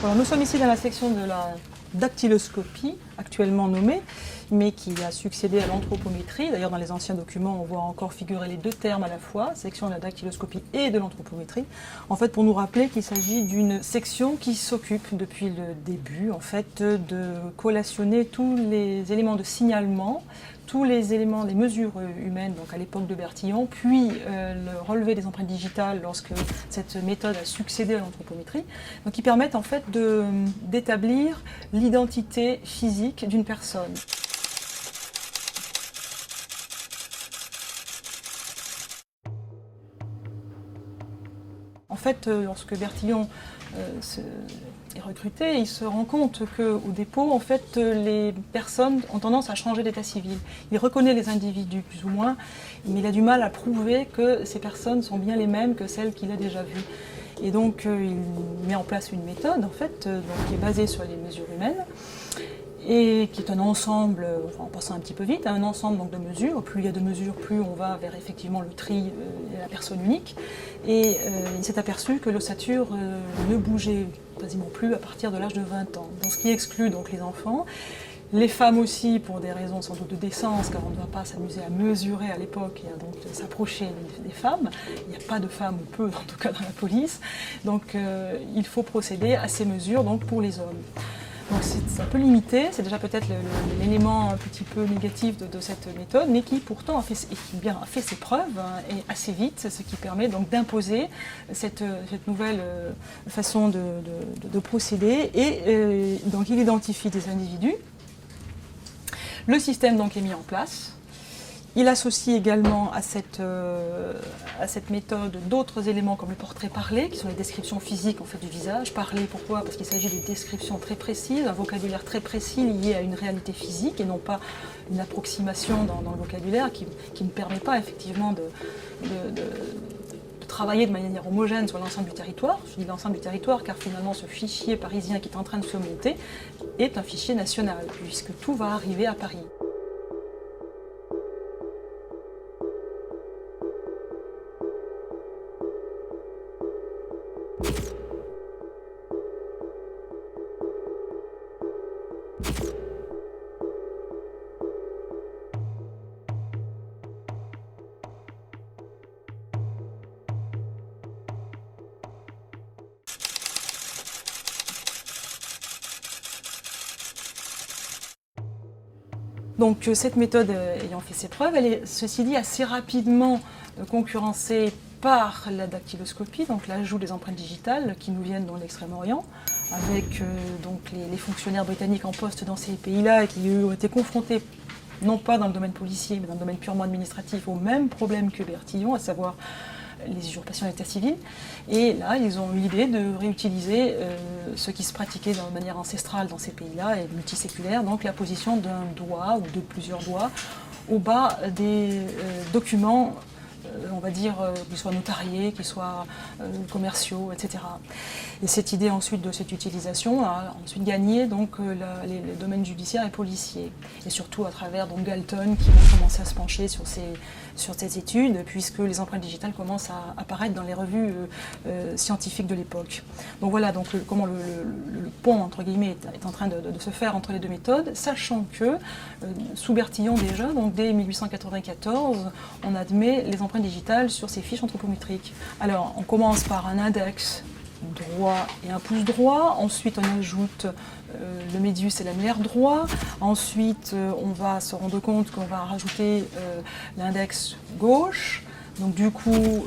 Alors, nous sommes ici dans la section de la dactyloscopie, actuellement nommée, mais qui a succédé à l'anthropométrie. D'ailleurs, dans les anciens documents, on voit encore figurer les deux termes à la fois, section de la dactyloscopie et de l'anthropométrie. En fait, pour nous rappeler qu'il s'agit d'une section qui s'occupe depuis le début, en fait, de collationner tous les éléments de signalement, tous les éléments, les mesures humaines, donc à l'époque de Bertillon, puis le relevé des empreintes digitales lorsque cette méthode a succédé à l'anthropométrie, donc qui permettent en fait d'établir l'identité physique d'une personne. En fait, lorsque Bertillon est recruté, il se rend compte qu'au dépôt, en fait, les personnes ont tendance à changer d'état civil. Il reconnaît les individus, plus ou moins, mais il a du mal à prouver que ces personnes sont bien les mêmes que celles qu'il a déjà vues. Et donc, il met en place une méthode, en fait, qui est basée sur les mesures humaines, et qui est un ensemble, en passant un petit peu vite, un ensemble donc, de mesures. Plus il y a de mesures, plus on va vers effectivement le tri et la personne unique. Et il s'est aperçu que l'ossature ne bougeait quasiment plus à partir de l'âge de 20 ans. Donc, ce qui exclut donc les enfants. Les femmes aussi, pour des raisons sans doute de décence, car on ne doit pas s'amuser à mesurer à l'époque et à donc s'approcher des femmes. Il n'y a pas de femmes, ou peu en tout cas dans la police. Donc il faut procéder à ces mesures donc, pour les hommes. Donc c'est un peu limité, c'est déjà peut-être l'élément un petit peu négatif de cette méthode, mais qui pourtant a fait ses preuves et assez vite, ce qui permet donc d'imposer cette nouvelle façon de procéder. Et donc il identifie des individus. Le système donc est mis en place. Il associe également à cette méthode d'autres éléments comme le portrait parlé, qui sont les descriptions physiques en fait, du visage. Parlé, pourquoi? Parce qu'il s'agit de descriptions très précises, un vocabulaire très précis lié à une réalité physique et non pas une approximation dans le vocabulaire qui ne permet pas effectivement de travailler de manière homogène sur l'ensemble du territoire. Je dis l'ensemble du territoire car finalement ce fichier parisien qui est en train de se monter est un fichier national puisque tout va arriver à Paris. Donc cette méthode ayant fait ses preuves, elle est, ceci dit, assez rapidement concurrencée par la dactyloscopie, donc l'ajout des empreintes digitales qui nous viennent dans l'Extrême-Orient, avec donc les fonctionnaires britanniques en poste dans ces pays-là et qui eux, ont été confrontés, non pas dans le domaine policier, mais dans le domaine purement administratif, au même problème que Bertillon, à savoir les usurpations d'état civil. Et là, ils ont eu l'idée de réutiliser ce qui se pratiquait de manière ancestrale dans ces pays-là et multiséculaire, donc la position d'un doigt ou de plusieurs doigts au bas des documents, on va dire, qu'ils soient notariés, qu'ils soient commerciaux, etc. Et cette idée ensuite de cette utilisation a ensuite gagné donc, les domaines judiciaires et policiers. Et surtout à travers donc, Galton qui va commencer à se pencher sur ces études, puisque les empreintes digitales commencent à apparaître dans les revues scientifiques de l'époque. Donc voilà donc, comment le pont entre guillemets est en train de se faire entre les deux méthodes, sachant que sous Bertillon déjà, donc dès 1894, on admet les empreintes digitales sur ces fiches anthropométriques. Alors on commence par un index droit et un pouce droit, ensuite on ajoute le médius et l'annulaire droit, ensuite on va se rendre compte qu'on va rajouter l'index gauche, donc du coup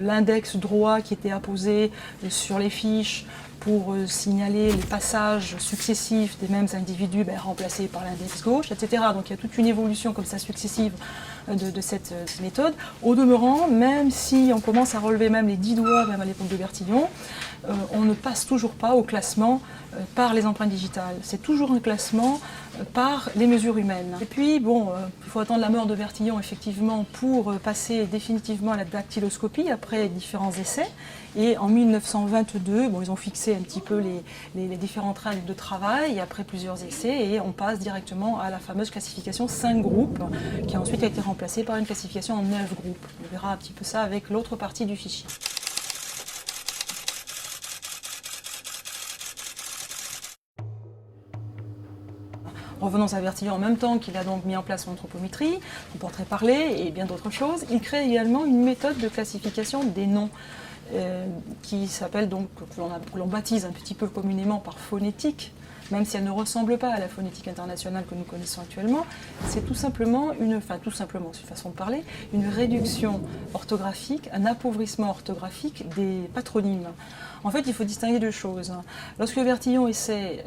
l'index droit qui était apposé sur les fiches pour signaler les passages successifs des mêmes individus remplacés par l'index gauche, etc. Donc il y a toute une évolution comme ça successive de cette méthode. Au demeurant, même si on commence à relever même les 10 doigts, même à l'époque de Bertillon, on ne passe toujours pas au classement par les empreintes digitales. C'est toujours un classement par les mesures humaines. Et puis, bon, il faut attendre la mort de Bertillon, effectivement, pour passer définitivement à la dactyloscopie, après différents essais. Et en 1922, bon, ils ont fixé un petit peu les différentes règles de travail, après plusieurs essais, et on passe directement à la fameuse classification 5 groupes, qui ensuite a été remplacée par une classification en 9 groupes. On verra un petit peu ça avec l'autre partie du fichier. revenons à Bertillon, en même temps qu'il a donc mis en place son anthropométrie, son portrait parlé et bien d'autres choses, il crée également une méthode de classification des noms qui s'appelle donc, que l'on baptise un petit peu communément par phonétique, même si elle ne ressemble pas à la phonétique internationale que nous connaissons actuellement. C'est tout simplement, c'est une façon de parler, une réduction orthographique, un appauvrissement orthographique des patronymes. En fait, il faut distinguer deux choses. Lorsque Bertillon essaie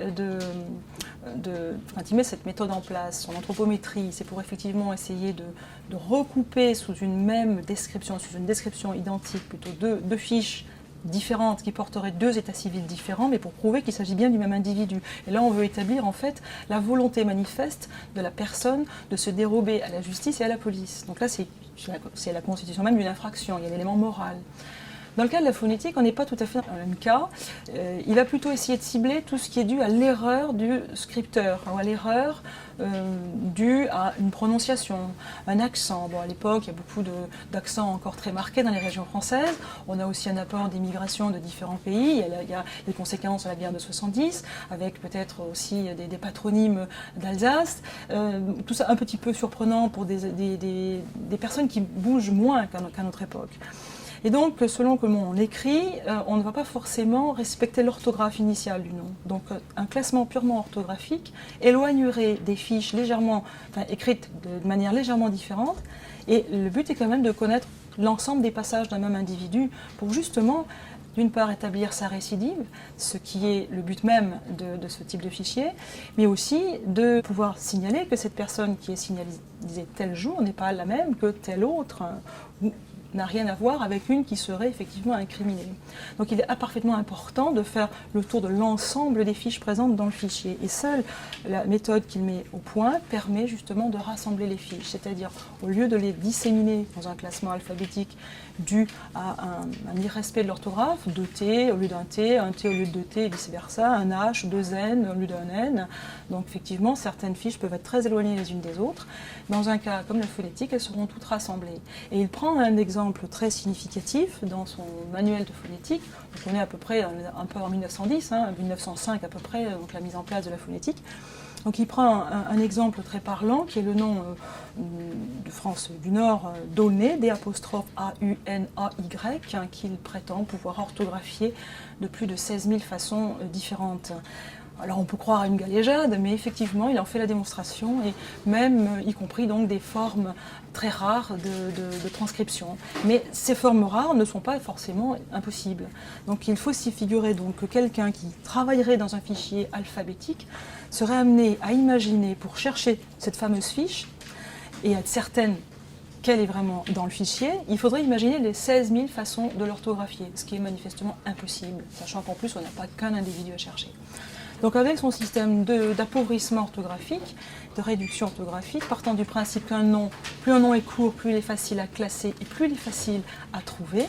il met cette méthode en place, son anthropométrie, c'est pour effectivement essayer de recouper sous une même description, sous une description identique, plutôt deux fiches différentes qui porteraient deux états civils différents, mais pour prouver qu'il s'agit bien du même individu. Et là, on veut établir en fait la volonté manifeste de la personne de se dérober à la justice et à la police. Donc là, c'est la constitution même d'une infraction, il y a un élément moral. Dans le cas de la phonétique, on n'est pas tout à fait dans le même cas. Il va plutôt essayer de cibler tout ce qui est dû à l'erreur du scripteur, ou à l'erreur due à une prononciation, un accent. Bon, à l'époque, il y a beaucoup d'accents encore très marqués dans les régions françaises. On a aussi un apport d'immigration de différents pays. Il y a les conséquences de la guerre de 70, avec peut-être aussi des patronymes d'Alsace. Tout ça un petit peu surprenant pour des personnes qui bougent moins qu'à notre époque. Et donc, selon comment on écrit, on ne va pas forcément respecter l'orthographe initiale du nom. Donc, un classement purement orthographique éloignerait des fiches écrites de manière légèrement différente. Et le but est quand même de connaître l'ensemble des passages d'un même individu pour justement, d'une part, établir sa récidive, ce qui est le but même de ce type de fichier, mais aussi de pouvoir signaler que cette personne qui est signalisée tel jour n'est pas la même que telle autre, n'a rien à voir avec une qui serait effectivement incriminée. Donc il est parfaitement important de faire le tour de l'ensemble des fiches présentes dans le fichier. Et seule la méthode qu'il met au point permet justement de rassembler les fiches. C'est-à-dire, au lieu de les disséminer dans un classement alphabétique dû à un irrespect de l'orthographe, 2 T au lieu d'un T, un T au lieu de 2 T et vice-versa, un H, 2 N au lieu d'un N. Donc effectivement, certaines fiches peuvent être très éloignées les unes des autres. Dans un cas comme la phonétique, elles seront toutes rassemblées. Et il prend un exemple très significatif dans son manuel de phonétique. Donc on est à peu près un peu en 1910, 1905 à peu près, donc la mise en place de la phonétique. Donc il prend un exemple très parlant qui est le nom de France du Nord d'Aulnay, D''A-U-N-A-Y, qu'il prétend pouvoir orthographier de plus de 16 000 façons différentes. Alors on peut croire à une galéjade, mais effectivement il en fait la démonstration, et même y compris donc des formes très rares de transcription. Mais ces formes rares ne sont pas forcément impossibles. Donc il faut s'y figurer donc que quelqu'un qui travaillerait dans un fichier alphabétique serait amené à imaginer, pour chercher cette fameuse fiche et être certaine qu'elle est vraiment dans le fichier, il faudrait imaginer les 16 000 façons de l'orthographier, ce qui est manifestement impossible, sachant qu'en plus on n'a pas qu'un individu à chercher. Donc avec son système d'appauvrissement orthographique, de réduction orthographique, partant du principe qu'un nom, plus un nom est court, plus il est facile à classer et plus il est facile à trouver,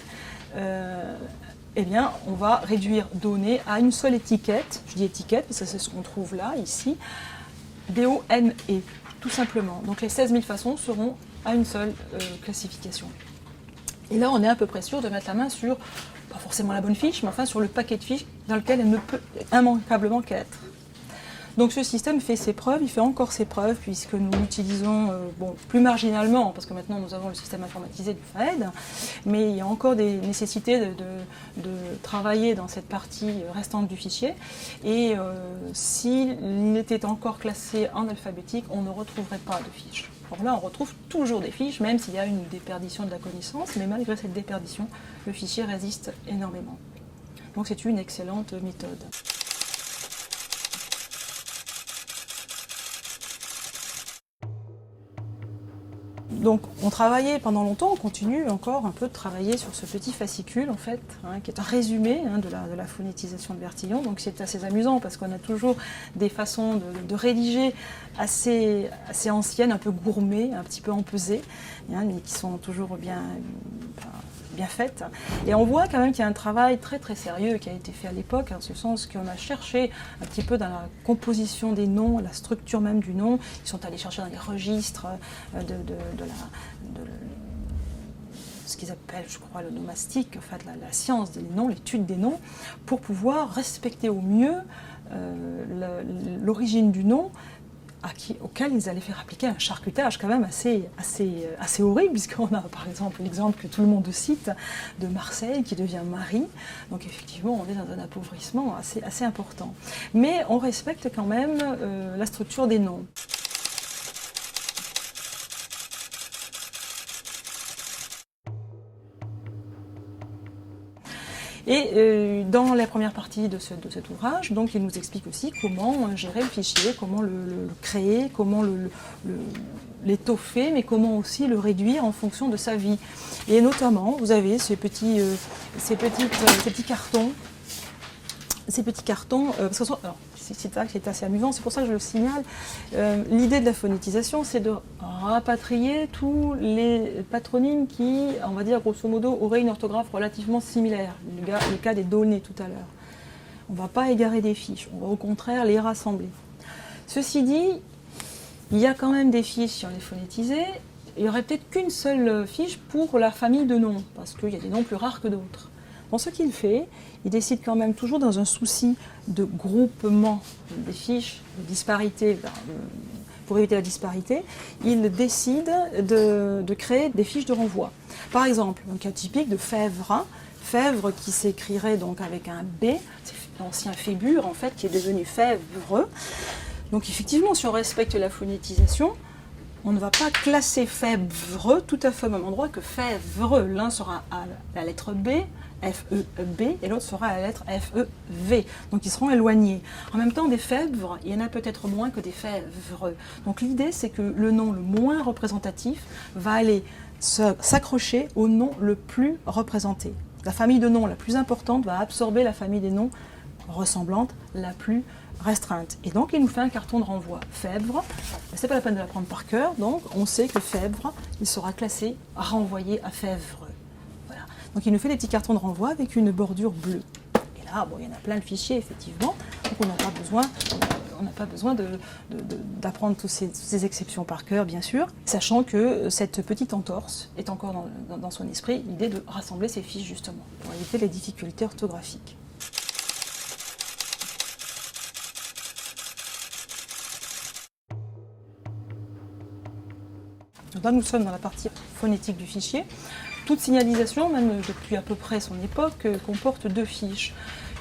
eh bien, on va réduire données à une seule étiquette. Je dis étiquette parce que c'est ce qu'on trouve là, ici, D-O-N-E, tout simplement. Donc les 16 000 façons seront à une seule classification. Et là, on est à peu près sûr de mettre la main sur, pas forcément la bonne fiche, mais enfin sur le paquet de fiches dans lequel elle ne peut immanquablement qu'être. Donc ce système fait ses preuves, il fait encore ses preuves, puisque nous l'utilisons plus marginalement, parce que maintenant nous avons le système informatisé du FAED, mais il y a encore des nécessités de travailler dans cette partie restante du fichier, et s'il était encore classé en alphabétique, on ne retrouverait pas de fiches. Alors là, on retrouve toujours des fiches, même s'il y a une déperdition de la connaissance, mais malgré cette déperdition, le fichier résiste énormément. Donc c'est une excellente méthode. Donc on travaillait pendant longtemps, on continue encore un peu de travailler sur ce petit fascicule en fait, qui est un résumé de la phonétisation de Bertillon. Donc c'est assez amusant parce qu'on a toujours des façons de rédiger assez anciennes, un peu gourmets, un petit peu empesées, mais qui sont toujours bien faites. Et on voit quand même qu'il y a un travail très très sérieux qui a été fait à l'époque, en ce sens qu'on a cherché un petit peu dans la composition des noms, la structure même du nom. Ils sont allés chercher dans les registres de ce qu'ils appellent, je crois, le nomastique, en fait, la science des noms, l'étude des noms, pour pouvoir respecter au mieux l'origine du nom, auquel ils allaient faire appliquer un charcutage quand même assez horrible, puisqu'on a par exemple l'exemple que tout le monde cite de Marseille qui devient Marie. Donc effectivement, on est dans un appauvrissement assez important. Mais on respecte quand même la structure des noms. Et dans la première partie de cet ouvrage, donc, il nous explique aussi comment gérer le fichier, comment le créer, comment l'étoffer, mais comment aussi le réduire en fonction de sa vie. Et notamment, vous avez ces petits cartons. Parce que, alors, c'est assez amusant, c'est pour ça que je le signale. L'idée de la phonétisation, c'est de rapatrier tous les patronymes qui, on va dire grosso modo, auraient une orthographe relativement similaire. Le cas des données tout à l'heure. On ne va pas égarer des fiches, on va au contraire les rassembler. Ceci dit, il y a quand même des fiches, si on les phonétisait, il n'y aurait peut-être qu'une seule fiche pour la famille de noms, parce qu'il y a des noms plus rares que d'autres. Bon, ce qu'il fait, il décide quand même toujours dans un souci de groupement des fiches, de disparité, pour éviter la disparité, il décide de créer des fiches de renvoi. Par exemple, un cas typique de Fèvre, Fèvre qui s'écrirait donc avec un B, c'est l'ancien Fébure en fait qui est devenu Fèvre. Donc effectivement, si on respecte la phonétisation, on ne va pas classer Fèvre tout à fait au même endroit que Fèvre. L'un sera à la lettre B, F-E-B, et l'autre sera à la lettre F-E-V. Donc ils seront éloignés. En même temps, des Fèvres, il y en a peut-être moins que des Fèvres. Donc l'idée, c'est que le nom le moins représentatif va aller s'accrocher au nom le plus représenté. La famille de noms la plus importante va absorber la famille des noms ressemblantes la plus restreinte. Et donc il nous fait un carton de renvoi. Fèvre, c'est pas la peine de l'apprendre par cœur, donc on sait que Fèvre, il sera classé, renvoyé à Fèvre. Voilà. Donc il nous fait des petits cartons de renvoi avec une bordure bleue. Et là, bon, il y en a plein de fichiers, effectivement, donc on n'a pas besoin d'apprendre toutes ces exceptions par cœur, bien sûr, sachant que cette petite entorse est encore dans son esprit, l'idée de rassembler ces fiches, justement, pour éviter les difficultés orthographiques. Donc là, nous sommes dans la partie phonétique du fichier. Toute signalisation, même depuis à peu près son époque, comporte deux fiches.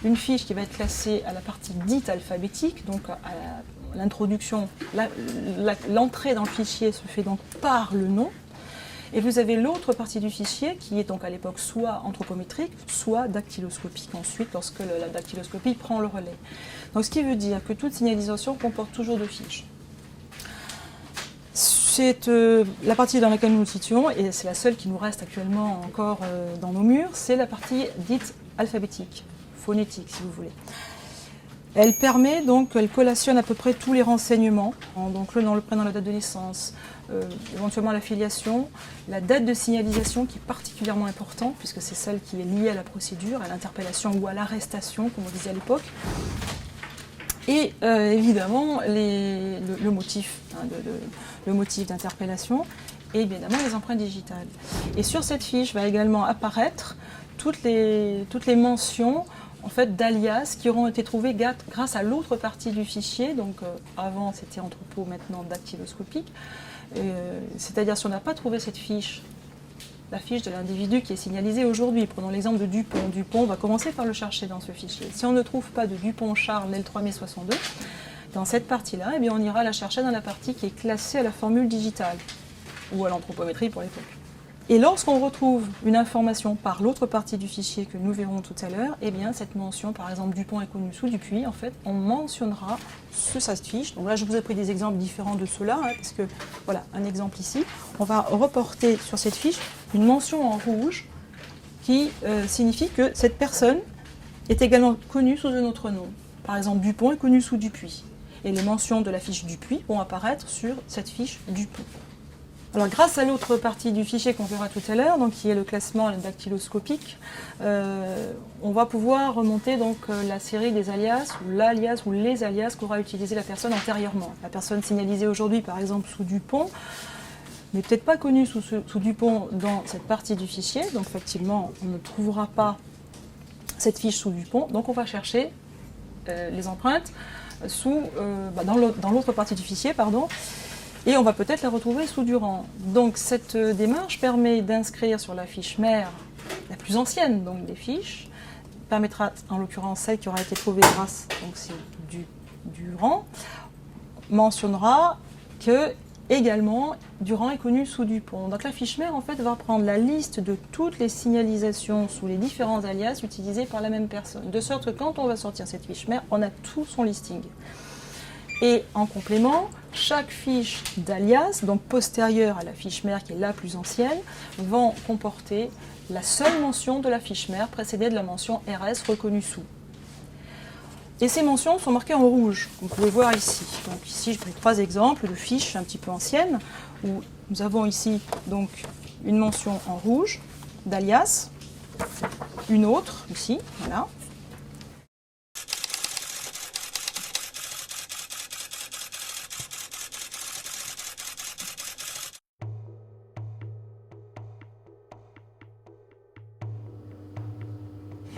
Une fiche qui va être classée à la partie dite alphabétique, donc à l'introduction, l'entrée dans le fichier se fait donc par le nom. Et vous avez l'autre partie du fichier qui est donc à l'époque soit anthropométrique, soit dactyloscopique ensuite, lorsque la dactyloscopie prend le relais. Donc ce qui veut dire que toute signalisation comporte toujours deux fiches. C'est la partie dans laquelle nous nous situons, et c'est la seule qui nous reste actuellement encore dans nos murs, c'est la partie dite alphabétique, phonétique si vous voulez. Elle permet donc, elle collationne à peu près tous les renseignements, donc le nom, le prénom, la date de naissance, éventuellement la filiation, la date de signalisation qui est particulièrement importante puisque c'est celle qui est liée à la procédure, à l'interpellation ou à l'arrestation, comme on disait à l'époque. Et évidemment le motif, le motif d'interpellation et évidemment les empreintes digitales. Et sur cette fiche va également apparaître toutes les mentions en fait, d'alias qui auront été trouvées grâce à l'autre partie du fichier. Donc avant c'était anthropo, maintenant dactyloscopique. C'est-à-dire si on n'a pas trouvé cette fiche, la fiche de l'individu qui est signalisée aujourd'hui. Prenons l'exemple de Dupont. Dupont, on va commencer par le chercher dans ce fichier. Si on ne trouve pas de Dupont-Charles L3 mai 62, dans cette partie-là, eh bien, on ira la chercher dans la partie qui est classée à la formule digitale, ou à l'anthropométrie pour l'époque. Et lorsqu'on retrouve une information par l'autre partie du fichier que nous verrons tout à l'heure, eh bien cette mention, par exemple Dupont est connu sous Dupuis, en fait, on mentionnera sur cette fiche. Donc là, je vous ai pris des exemples différents de ceux-là, parce que, voilà, un exemple ici. On va reporter sur cette fiche une mention en rouge qui signifie que cette personne est également connue sous un autre nom. Par exemple, Dupont est connu sous Dupuis. Et les mentions de la fiche Dupuis vont apparaître sur cette fiche Dupont. Alors, grâce à l'autre partie du fichier qu'on verra tout à l'heure, donc qui est le classement dactyloscopique, on va pouvoir remonter donc la série des alias ou l'alias ou les alias qu'aura utilisé la personne antérieurement. La personne signalisée aujourd'hui, par exemple sous Dupont, n'est peut-être pas connue sous Dupont dans cette partie du fichier, donc effectivement on ne trouvera pas cette fiche sous Dupont, donc on va chercher les empreintes dans l'autre partie du fichier, pardon, et on va peut-être la retrouver sous du rang. Donc cette démarche permet d'inscrire sur la fiche mère la plus ancienne donc des fiches, permettra en l'occurrence celle qui aura été trouvée grâce donc c'est du rang, mentionnera que également Durand est connu sous Dupont. Donc la fiche mère en fait va prendre la liste de toutes les signalisations sous les différents alias utilisés par la même personne, de sorte que quand on va sortir cette fiche mère, on a tout son listing. Et en complément, chaque fiche d'alias, donc postérieure à la fiche mère qui est la plus ancienne, vont comporter la seule mention de la fiche mère précédée de la mention RS reconnue sous. Et ces mentions sont marquées en rouge, comme vous pouvais voir ici. Donc ici, je prends 3 exemples de fiches un petit peu anciennes, où nous avons ici donc une mention en rouge d'alias, une autre ici, voilà.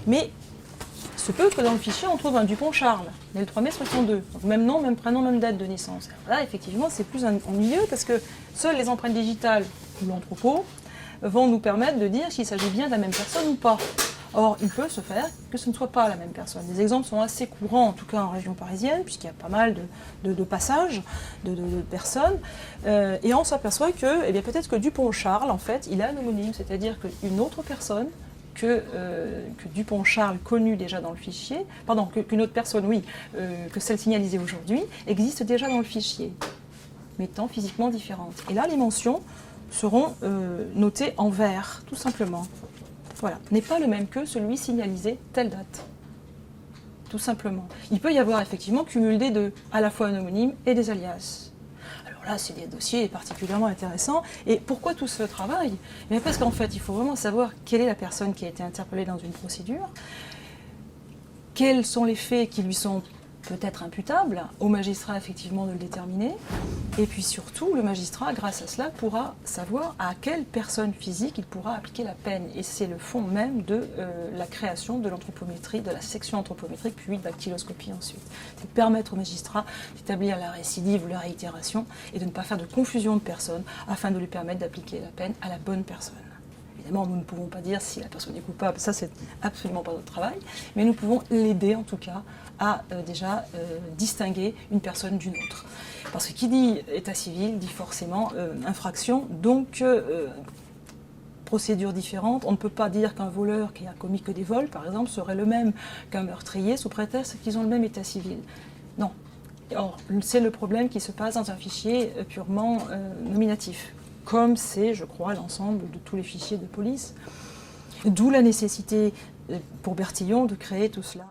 Mais il se peut que dans le fichier, on trouve un Dupont-Charles, né le 3 mai 62. Donc même nom, même prénom, même date de naissance. Alors là, effectivement, c'est plus ennuyeux parce que seules les empreintes digitales ou l'entrepôt vont nous permettre de dire s'il s'agit bien de la même personne ou pas. Or, il peut se faire que ce ne soit pas la même personne. Les exemples sont assez courants, en tout cas en région parisienne, puisqu'il y a pas mal de passages de personnes. Et on s'aperçoit que peut-être que Dupont-Charles, en fait, il a un homonyme, c'est-à-dire qu'une autre personne que Dupont-Charles, connu déjà dans le fichier, pardon, qu'une autre personne, oui, que celle signalisée aujourd'hui, existe déjà dans le fichier, mais étant physiquement différente. Et là, les mentions seront notées en vert, tout simplement. Voilà, n'est pas le même que celui signalisé telle date, tout simplement. Il peut y avoir effectivement cumul des deux, à la fois un homonyme et des alias. Là, c'est des dossiers particulièrement intéressants. Et pourquoi tout ce travail? Parce qu'en fait, il faut vraiment savoir quelle est la personne qui a été interpellée dans une procédure, quels sont les faits qui lui sont peut-être imputables, au magistrat effectivement de le déterminer, et puis surtout, le magistrat, grâce à cela, pourra savoir à quelle personne physique il pourra appliquer la peine. Et c'est le fond même de la création de l'anthropométrie, de la section anthropométrique, puis de dactyloscopie ensuite. C'est permettre au magistrat d'établir la récidive ou la réitération, et de ne pas faire de confusion de personnes, afin de lui permettre d'appliquer la peine à la bonne personne. Évidemment, nous ne pouvons pas dire si la personne est coupable, ça c'est absolument pas notre travail, mais nous pouvons l'aider en tout cas à déjà distinguer une personne d'une autre. Parce que qui dit état civil dit forcément infraction, donc procédure différente. On ne peut pas dire qu'un voleur qui a commis que des vols, par exemple, serait le même qu'un meurtrier sous prétexte qu'ils ont le même état civil. Non. Or, c'est le problème qui se passe dans un fichier purement nominatif, comme c'est, je crois, l'ensemble de tous les fichiers de police. D'où la nécessité pour Bertillon de créer tout cela.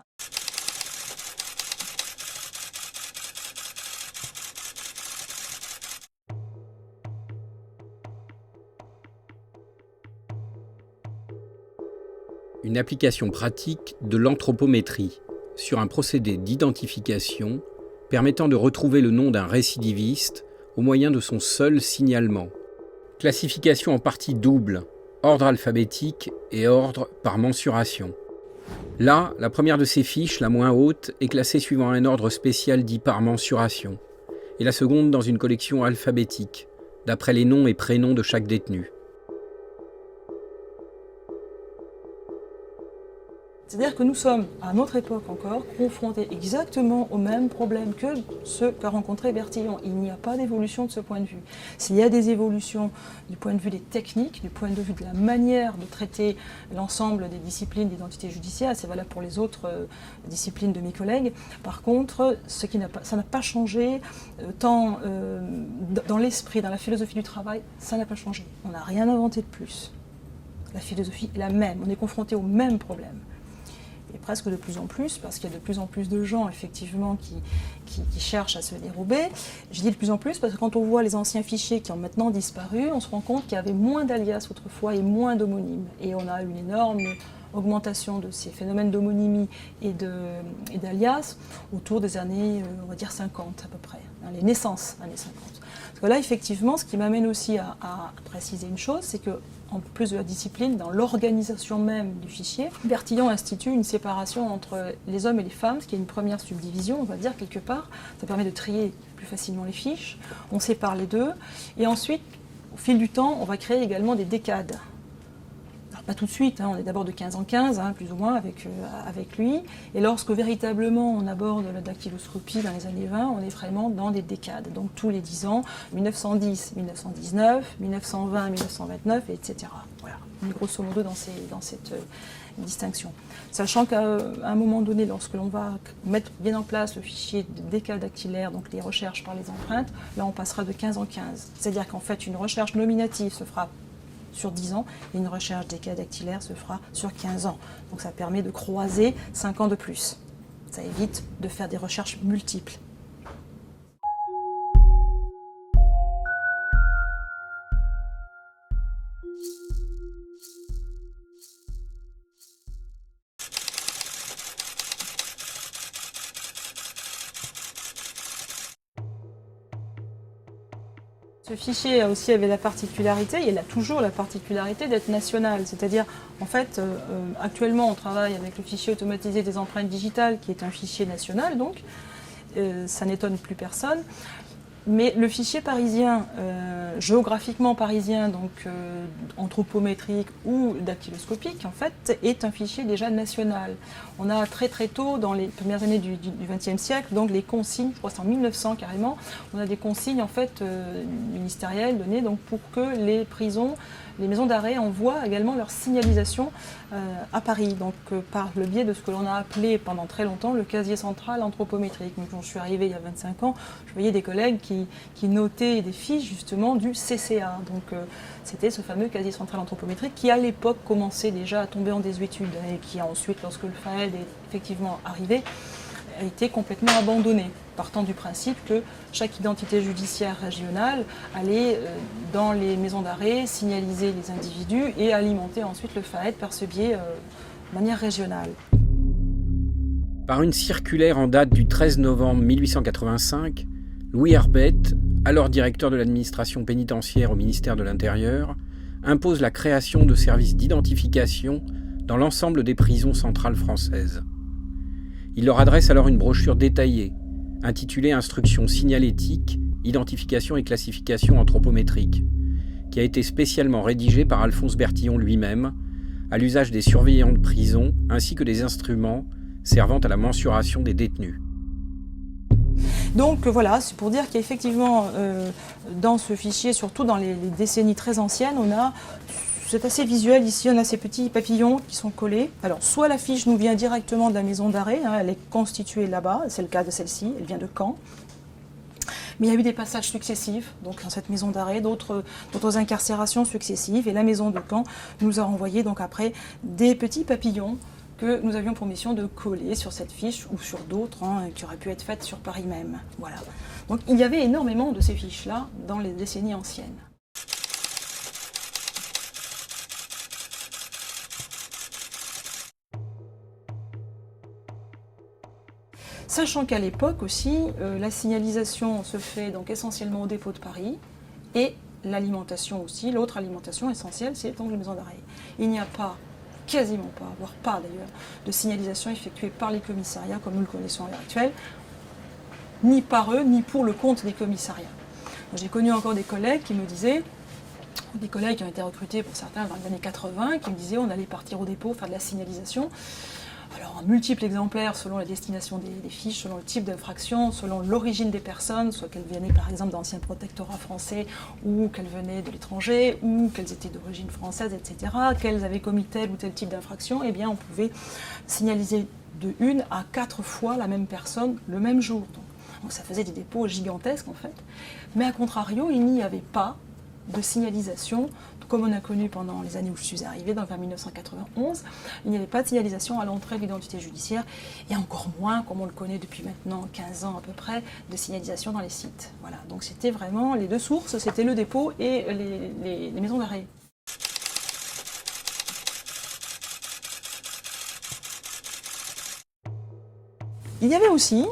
Une application pratique de l'anthropométrie sur un procédé d'identification permettant de retrouver le nom d'un récidiviste au moyen de son seul signalement. Classification en partie double, ordre alphabétique et ordre par mensuration. Là, la première de ces fiches, la moins haute, est classée suivant un ordre spécial dit par mensuration, et la seconde dans une collection alphabétique, d'après les noms et prénoms de chaque détenu. C'est-à-dire que nous sommes, à notre époque encore, confrontés exactement au même problème que ceux qu'a rencontré Bertillon. Il n'y a pas d'évolution de ce point de vue. S'il y a des évolutions du point de vue des techniques, du point de vue de la manière de traiter l'ensemble des disciplines d'identité judiciaire, c'est valable pour les autres disciplines de mes collègues, par contre, ça n'a pas changé, tant dans l'esprit, dans la philosophie du travail, ça n'a pas changé. On n'a rien inventé de plus. La philosophie est la même, on est confronté au même problème. Et presque de plus en plus, parce qu'il y a de plus en plus de gens, effectivement, qui cherchent à se dérober. Je dis de plus en plus parce que quand on voit les anciens fichiers qui ont maintenant disparu, on se rend compte qu'il y avait moins d'alias autrefois et moins d'homonymes. Et on a une énorme augmentation de ces phénomènes d'homonymie et d'alias autour des années, on va dire 50 à peu près, les naissances, années 50. Parce que là, effectivement, ce qui m'amène aussi à préciser une chose, c'est que en plus de la discipline, dans l'organisation même du fichier, Bertillon institue une séparation entre les hommes et les femmes, ce qui est une première subdivision, on va dire, quelque part. Ça permet de trier plus facilement les fiches. On sépare les deux. Et ensuite, au fil du temps, on va créer également des décades. Alors, pas tout de suite, on est d'abord de 15 en 15, plus ou moins, avec lui. Et lorsque véritablement on aborde la dactyloscopie dans les années 20, on est vraiment dans des décades. Donc tous les 10 ans, 1910, 1919, 1920, 1929, etc. Voilà, grosso modo dans cette distinction. Sachant qu'à un moment donné, lorsque l'on va mettre bien en place le fichier de décades dactylaires, donc les recherches par les empreintes, là on passera de 15 en 15. C'est-à-dire qu'en fait une recherche nominative se fera sur 10 ans, et une recherche des cas dactylaires se fera sur 15 ans. Donc ça permet de croiser 5 ans de plus. Ça évite de faire des recherches multiples. Ce fichier aussi avait la particularité, et il a toujours la particularité d'être national. C'est-à-dire, en fait, actuellement, on travaille avec le fichier automatisé des empreintes digitales, qui est un fichier national, donc ça n'étonne plus personne. Mais le fichier parisien, géographiquement parisien, donc anthropométrique ou dactyloscopique, en fait, est un fichier déjà national. On a très très tôt, dans les premières années du XXe siècle, donc les consignes, je crois que c'est en 1900 carrément, on a des consignes en fait ministérielles données donc, pour que les prisons, les maisons d'arrêt envoient également leur signalisation à Paris, donc par le biais de ce que l'on a appelé pendant très longtemps le casier central anthropométrique. Donc, quand je suis arrivée il y a 25 ans, je voyais des collègues qui notaient des fiches justement du CCA. Donc c'était ce fameux casier central anthropométrique qui à l'époque commençait déjà à tomber en désuétude et qui a ensuite, lorsque le FAED est effectivement arrivé, a été complètement abandonné, partant du principe que chaque identité judiciaire régionale allait dans les maisons d'arrêt signaliser les individus et alimenter ensuite le FAED par ce biais de manière régionale. Par une circulaire en date du 13 novembre 1885, Louis Herbette, alors directeur de l'administration pénitentiaire au ministère de l'Intérieur, impose la création de services d'identification dans l'ensemble des prisons centrales françaises. Il leur adresse alors une brochure détaillée, intitulée « Instructions signalétiques, identification et classification anthropométrique », qui a été spécialement rédigée par Alphonse Bertillon lui-même, à l'usage des surveillants de prison ainsi que des instruments servant à la mensuration des détenus. Donc voilà, c'est pour dire qu'effectivement, dans ce fichier, surtout dans les décennies très anciennes, c'est assez visuel ici, on a ces petits papillons qui sont collés. Alors soit la fiche nous vient directement de la maison d'arrêt, elle est constituée là-bas, c'est le cas de celle-ci, elle vient de Caen. Mais il y a eu des passages successifs, donc dans cette maison d'arrêt, d'autres incarcérations successives, et la maison de Caen nous a renvoyé donc après des petits papillons que nous avions pour mission de coller sur cette fiche ou sur d'autres qui auraient pu être faites sur Paris même. Voilà. Donc il y avait énormément de ces fiches-là dans les décennies anciennes. Sachant qu'à l'époque aussi, la signalisation se fait donc essentiellement au dépôt de Paris et l'alimentation aussi, l'autre alimentation essentielle, c'est donc les maisons d'arrêt. Il n'y a pas, quasiment pas, voire pas d'ailleurs, de signalisation effectuée par les commissariats comme nous le connaissons à l'heure actuelle, ni par eux, ni pour le compte des commissariats. J'ai connu encore des collègues qui me disaient, des collègues qui ont été recrutés pour certains dans les années 80, qui me disaient on allait partir au dépôt faire de la signalisation. Alors, en multiples exemplaires selon la destination des fiches, selon le type d'infraction, selon l'origine des personnes, soit qu'elles venaient par exemple d'anciens protectorats français, ou qu'elles venaient de l'étranger, ou qu'elles étaient d'origine française, etc., qu'elles avaient commis tel ou tel type d'infraction, eh bien on pouvait signaliser de 1 à 4 fois la même personne le même jour. Donc ça faisait des dépôts gigantesques en fait. Mais à contrario, il n'y avait pas de signalisation, comme on a connu pendant les années où je suis arrivée, vers 1991, il n'y avait pas de signalisation à l'entrée de l'identité judiciaire, et encore moins, comme on le connaît depuis maintenant 15 ans à peu près, de signalisation dans les sites. Voilà. Donc c'était vraiment les deux sources, c'était le dépôt et les maisons d'arrêt. Il y avait aussi,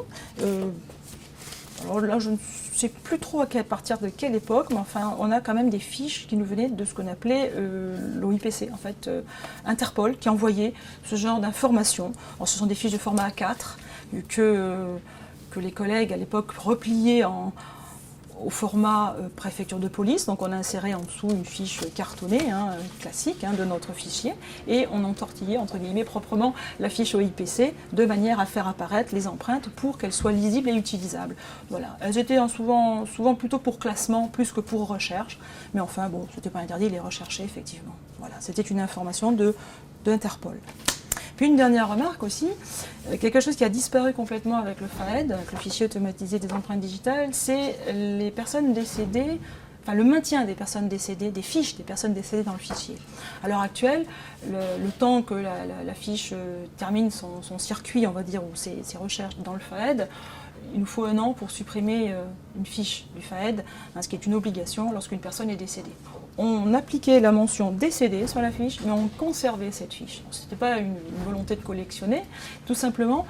alors là je ne sais plus trop à partir de quelle époque, mais enfin on a quand même des fiches qui nous venaient de ce qu'on appelait l'OIPC, en fait Interpol, qui envoyait ce genre d'informations. Alors ce sont des fiches de format A4 que les collègues à l'époque repliaient au format préfecture de police, donc on a inséré en dessous une fiche cartonnée, classique, de notre fichier, et on entortillait entre guillemets proprement la fiche OIPC de manière à faire apparaître les empreintes pour qu'elles soient lisibles et utilisables. Voilà. Elles étaient souvent plutôt pour classement plus que pour recherche, mais enfin bon, c'était pas interdit, les rechercher effectivement. Voilà, c'était une information d'Interpol. Puis une dernière remarque aussi, quelque chose qui a disparu complètement avec le FAED, avec le fichier automatisé des empreintes digitales, c'est les personnes décédées, enfin le maintien des personnes décédées, des fiches des personnes décédées dans le fichier. À l'heure actuelle, le temps que la fiche termine son circuit, on va dire, ou ses recherches dans le FAED, il nous faut 1 an pour supprimer une fiche du FAED, ce qui est une obligation lorsqu'une personne est décédée. On appliquait la mention décédé sur la fiche, mais on conservait cette fiche. Ce n'était pas une volonté de collectionner, tout simplement,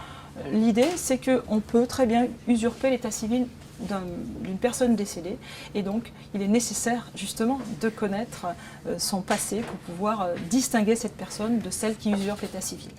l'idée c'est qu'on peut très bien usurper l'état civil d'une personne décédée, et donc il est nécessaire justement de connaître son passé pour pouvoir distinguer cette personne de celle qui usurpe l'état civil.